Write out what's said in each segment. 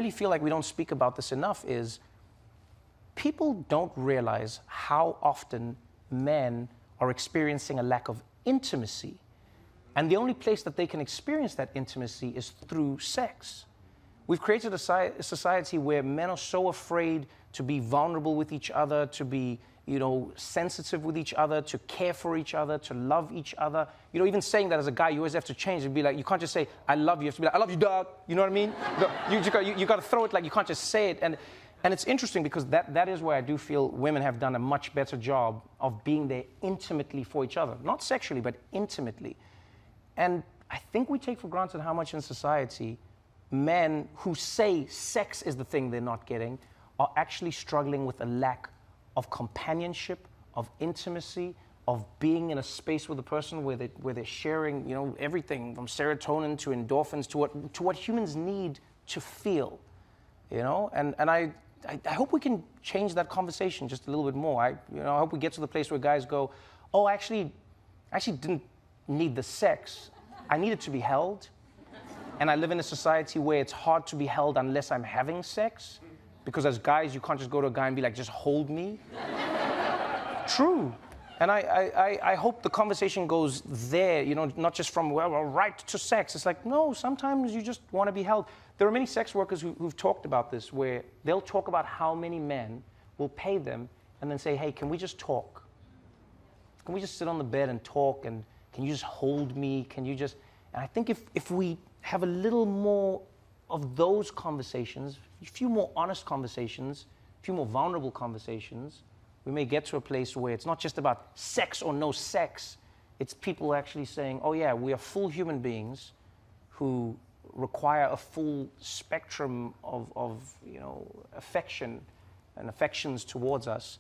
really feel like we don't speak about this enough is people don't realize how often men are experiencing a lack of intimacy. And the only place that they can experience that intimacy is through sex. We've created a society where men are so afraid to be vulnerable with each other, to be, sensitive with each other, to care for each other, to love each other. Even saying that as a guy, you always have to change and be like, you can't just say, I love you. You have to be like, I love you, dog. You know what I mean? You got to throw it, like you can't just say it. And it's interesting because that is where I do feel women have done a much better job of being there intimately for each other. Not sexually, but intimately. And I think we take for granted how much in society men who say sex is the thing they're not getting are actually struggling with a lack of companionship, of intimacy, of being in a space with a person where they're sharing, everything from serotonin to endorphins to what humans need to feel, And I hope we can change that conversation just a little bit more. I hope we get to the place where guys go, oh, I actually didn't need the sex. I needed to be held. And I live in a society where it's hard to be held unless I'm having sex. Because as guys, you can't just go to a guy and be like, just hold me. True. And I hope the conversation goes there, not just from, well, right to sex. It's like, no, sometimes you just want to be held. There are many sex workers who've talked about this, where they'll talk about how many men will pay them and then say, hey, can we just talk? Can we just sit on the bed and talk? And can you just hold me? Can you just... And I think if we have a little more of those conversations, a few more honest conversations, a few more vulnerable conversations, we may get to a place where it's not just about sex or no sex. It's people actually saying, oh yeah, we are full human beings who require a full spectrum of affection and affections towards us.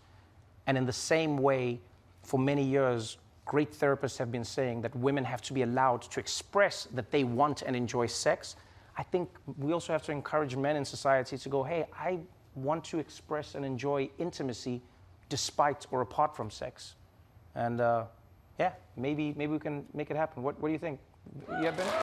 And in the same way, for many years, great therapists have been saying that women have to be allowed to express that they want and enjoy sex. I think we also have to encourage men in society to go, hey, I want to express and enjoy intimacy despite or apart from sex. And yeah, maybe we can make it happen. What do you think? You have been?